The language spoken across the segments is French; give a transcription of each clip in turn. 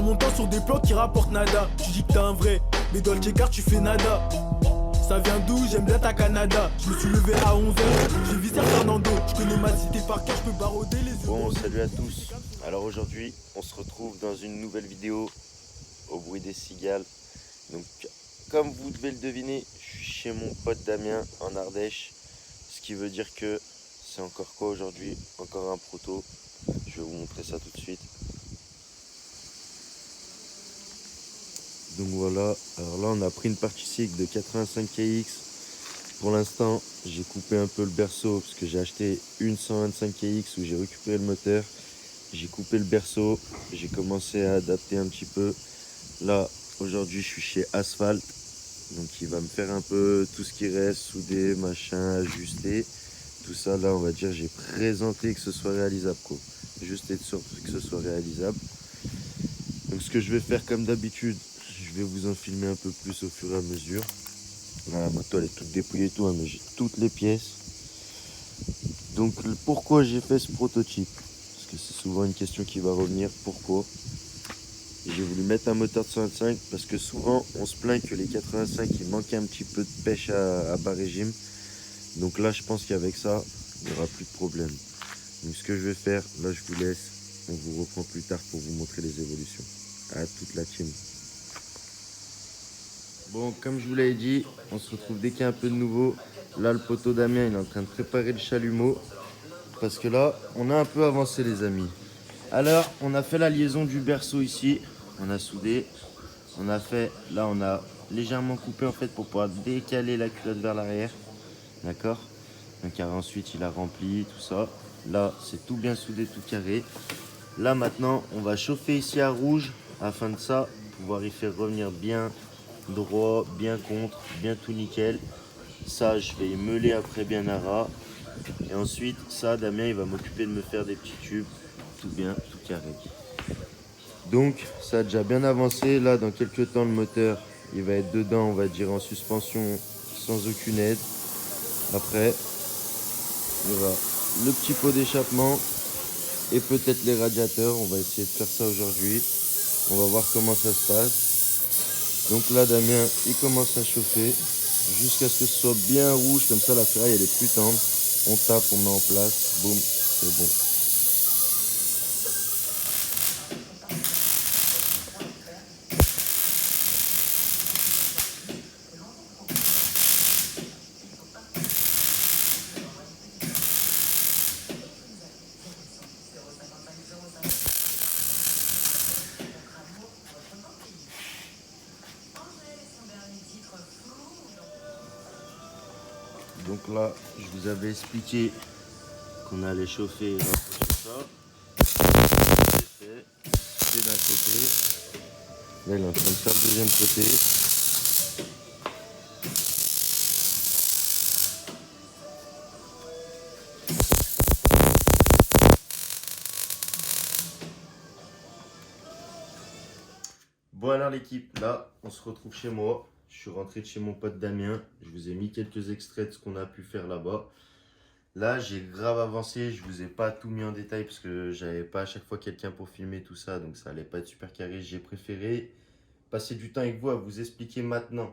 mon temps sur des plans qui rapportent nada. Tu dis que t'es un vrai, mais dans le J-Car tu fais nada. Ça vient d'où? J'aime bien ta Canada. Je me suis levé à 11h, j'ai visé Fernando. Je connais ma cité par cœur, je peux barauder les yeux. Bon, salut à tous. Alors aujourd'hui, on se retrouve dans une nouvelle vidéo au bruit des cigales. Donc, comme vous devez le deviner, je suis chez mon pote Damien en Ardèche. Ce qui veut dire que c'est encore quoi aujourd'hui? Encore un proto. Je vais vous montrer ça tout de suite. Donc voilà, alors là on a pris une partie cycle de 85 kX. Pour l'instant, j'ai coupé un peu le berceau parce que j'ai acheté une 125 kX où j'ai récupéré le moteur. J'ai coupé le berceau, j'ai commencé à adapter un petit peu. Là, aujourd'hui, je suis chez Asphalt. Donc il va me faire un peu tout ce qui reste, souder, machin, ajuster. Tout ça, là, on va dire, j'ai présenté que ce soit réalisable, quoi. Juste être sûr que ce soit réalisable. Donc ce que je vais faire comme d'habitude, je vais vous en filmer un peu plus au fur et à mesure. Là, la moto elle est toute dépouillée et tout, hein, mais j'ai toutes les pièces. Donc pourquoi j'ai fait ce prototype? Parce que c'est souvent une question qui va revenir, pourquoi? J'ai voulu mettre un moteur de 125 parce que souvent on se plaint que les 85 il manque un petit peu de pêche à bas régime. Donc là je pense qu'avec ça, il n'y aura plus de problème. Donc ce que je vais faire, là je vous laisse, on vous reprend plus tard pour vous montrer les évolutions. À toute la team. Bon, comme je vous l'avais dit, on se retrouve dès qu'il y a un peu de nouveau. Là, le poteau Damien, il est en train de préparer le chalumeau. Parce que là, on a un peu avancé, les amis. Alors, on a fait la liaison du berceau ici. On a soudé. On a fait, là, on a légèrement coupé en fait pour pouvoir décaler la culotte vers l'arrière. D'accord? Donc, ensuite, il a rempli tout ça. Là, c'est tout bien soudé, tout carré. Là, maintenant, on va chauffer ici à rouge afin de ça, pouvoir y faire revenir bien droit, bien contre, bien tout nickel. Ça, je vais y meuler après bien à ras. Et ensuite, ça, Damien, il va m'occuper de me faire des petits tubes, tout bien, tout carré. Donc, ça a déjà bien avancé. Là, dans quelques temps, le moteur, il va être dedans, on va dire, en suspension, sans aucune aide. Après, il y aura le petit pot d'échappement et peut-être les radiateurs. On va essayer de faire ça aujourd'hui. On va voir comment ça se passe. Donc là, Damien, il commence à chauffer jusqu'à ce que ce soit bien rouge. Comme ça, la ferraille, elle est plus tendre. On tape, on met en place. Boum, c'est bon. Donc là, je vous avais expliqué qu'on allait chauffer un peu sur ça. C'est fait. C'est d'un côté. Là, il est en train de faire le deuxième côté. Bon alors l'équipe, là, on se retrouve chez moi. Je suis rentré de chez mon pote Damien. Je vous ai mis quelques extraits de ce qu'on a pu faire là-bas. Là, j'ai grave avancé. Je vous ai pas tout mis en détail parce que j'avais pas à chaque fois quelqu'un pour filmer tout ça. Donc ça allait pas être super carré. J'ai préféré passer du temps avec vous à vous expliquer maintenant.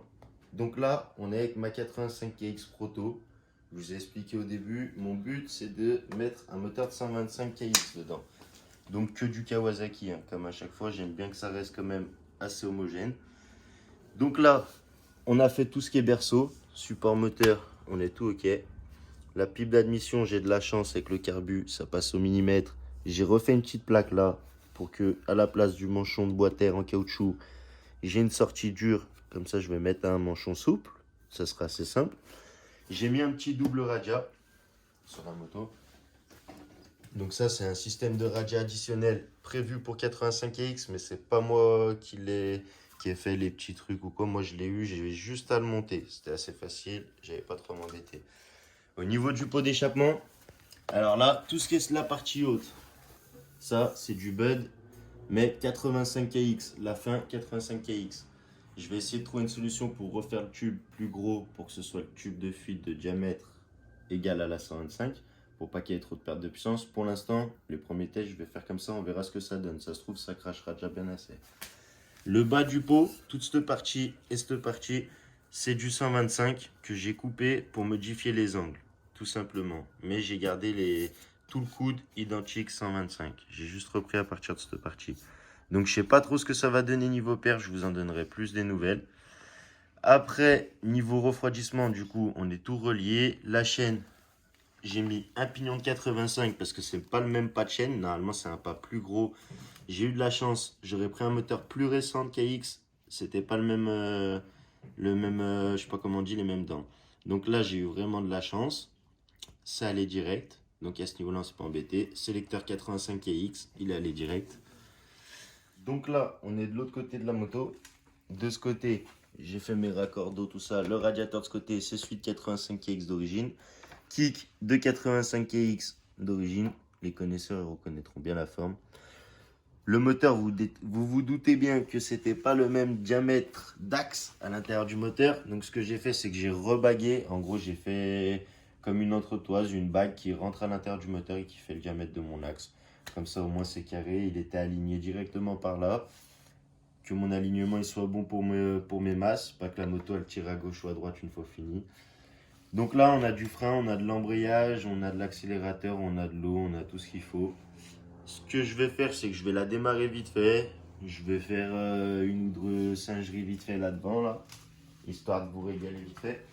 Donc là, on est avec ma 85KX Proto. Je vous ai expliqué au début. Mon but, c'est de mettre un moteur de 125KX dedans. Donc que du Kawasaki. Hein. Comme à chaque fois, j'aime bien que ça reste quand même assez homogène. Donc là, on a fait tout ce qui est berceau. Support moteur, on est tout OK. La pipe d'admission, j'ai de la chance avec le carbu, ça passe au millimètre. J'ai refait une petite plaque là pour que, à la place du manchon de bois terre en caoutchouc, j'ai une sortie dure. Comme ça, je vais mettre un manchon souple. Ça sera assez simple. J'ai mis un petit double radia sur la moto. Donc ça, c'est un système de radia additionnel prévu pour 85KX, mais c'est pas moi qui ai fait les petits trucs ou quoi. Moi, je l'ai eu, j'ai juste à le monter. C'était assez facile, j'avais pas trop m'embêter. Au niveau du pot d'échappement, alors là, tout ce qui est la partie haute, ça, c'est du Bud, mais 85KX, la fin 85KX. Je vais essayer de trouver une solution pour refaire le tube plus gros pour que ce soit le tube de fuite de diamètre égal à la 125 pour pas qu'il y ait trop de perte de puissance. Pour l'instant, les premiers tests, je vais faire comme ça, on verra ce que ça donne. Ça se trouve, ça crachera déjà bien assez. Le bas du pot, toute cette partie et cette partie, c'est du 125 que j'ai coupé pour modifier les angles, tout simplement. Mais j'ai gardé tout le coude identique 125. J'ai juste repris à partir de cette partie. Donc je sais pas trop ce que ça va donner niveau perche, je vous en donnerai plus des nouvelles. Après, niveau refroidissement, du coup, on est tout relié. La chaîne, j'ai mis un pignon de 85 parce que c'est pas le même pas de chaîne. Normalement, c'est un pas plus gros. J'ai eu de la chance. J'aurais pris un moteur plus récent de KX. C'était pas le même, je sais pas comment on dit, les mêmes dents. Donc là, j'ai eu vraiment de la chance. Ça allait direct. Donc à ce niveau-là, on s'est pas embêté. Sélecteur 85 KX, il est allé direct. Donc là, on est de l'autre côté de la moto. De ce côté, j'ai fait mes raccords d'eau, tout ça. Le radiateur de ce côté, c'est celui de 85 KX d'origine. Kick de 85 KX d'origine. Les connaisseurs reconnaîtront bien la forme. Le moteur, vous vous doutez bien que c'était pas le même diamètre d'axe à l'intérieur du moteur. Donc ce que j'ai fait, c'est que j'ai rebagué. En gros, j'ai fait comme une entretoise, une bague qui rentre à l'intérieur du moteur et qui fait le diamètre de mon axe. Comme ça, au moins, c'est carré. Il était aligné directement par là. Que mon alignement il soit bon pour mes masses. Pas que la moto, elle tire à gauche ou à droite une fois fini. Donc là, on a du frein, on a de l'embrayage, on a de l'accélérateur, on a de l'eau, on a tout ce qu'il faut. Ce que je vais faire, c'est que je vais la démarrer vite fait. Je vais faire une ou deux singeries vite fait là-devant, là, histoire de vous régaler vite fait.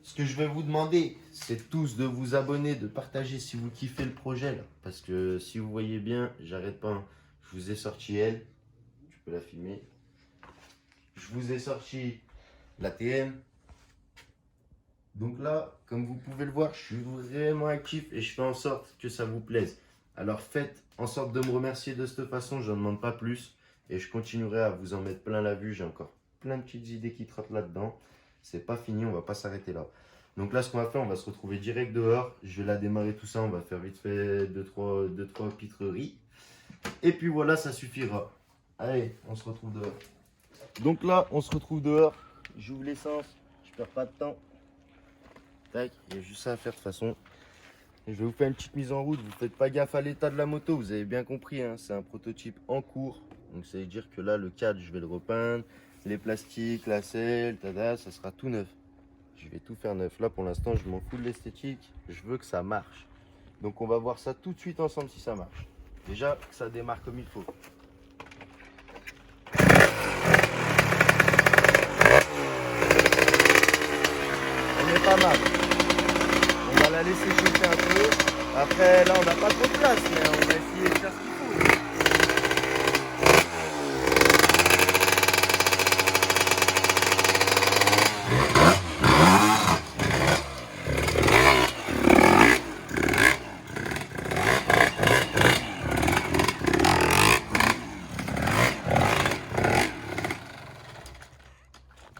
Ce que je vais vous demander, c'est tous de vous abonner, de partager si vous kiffez le projet. Là. Parce que si vous voyez bien, j'arrête pas. Hein. Je vous ai sorti elle. Tu peux la filmer. Je vous ai sorti la TM. Donc là, comme vous pouvez le voir, je suis vraiment actif et je fais en sorte que ça vous plaise. Alors faites en sorte de me remercier de cette façon, je n'en demande pas plus. Et je continuerai à vous en mettre plein la vue. J'ai encore plein de petites idées qui trottent là-dedans. C'est pas fini, on va pas s'arrêter là. Donc là, ce qu'on va faire, on va se retrouver direct dehors. Je vais la démarrer tout ça, on va faire vite fait 2-3 pitreries. Et puis voilà, ça suffira. Allez, on se retrouve dehors. Donc là, on se retrouve dehors. J'ouvre l'essence, je perds pas de temps. Tac, il y a juste ça à faire de toute façon. Je vais vous faire une petite mise en route. Vous faites pas gaffe à l'état de la moto, vous avez bien compris. Hein, c'est un prototype en cours. Donc ça veut dire que là, le cadre, je vais le repeindre. Les plastiques, la selle, tada, ça sera tout neuf. Je vais tout faire neuf. Là, pour l'instant, je m'en fous de l'esthétique. Je veux que ça marche. Donc on va voir ça tout de suite ensemble si ça marche. Déjà, que ça démarre comme il faut. On est pas mal. On va la laisser chauffer un peu. Après, là, on n'a pas trop de place, mais on va essayer de faire ce qu'il faut.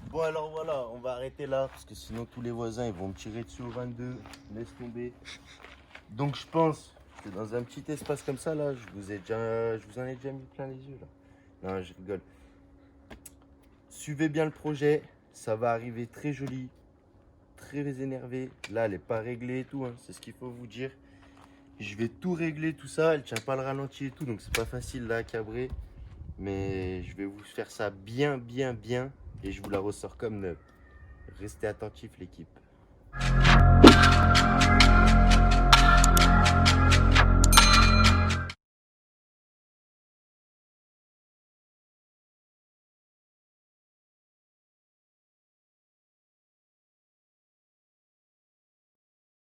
Bon alors voilà, on va arrêter là parce que sinon tous les voisins ils vont me tirer dessus au 22, laisse tomber. Donc je pense que dans un petit espace comme ça là, je vous en ai déjà mis plein les yeux là. Non, je rigole. Suivez bien le projet, ça va arriver très joli, très énervé. Là elle n'est pas réglée et tout, hein, c'est ce qu'il faut vous dire. Je vais tout régler tout ça, elle tient pas le ralenti et tout, donc c'est pas facile là à cabrer. Mais je vais vous faire ça bien. Et je vous la ressors comme neuve. Restez attentifs l'équipe.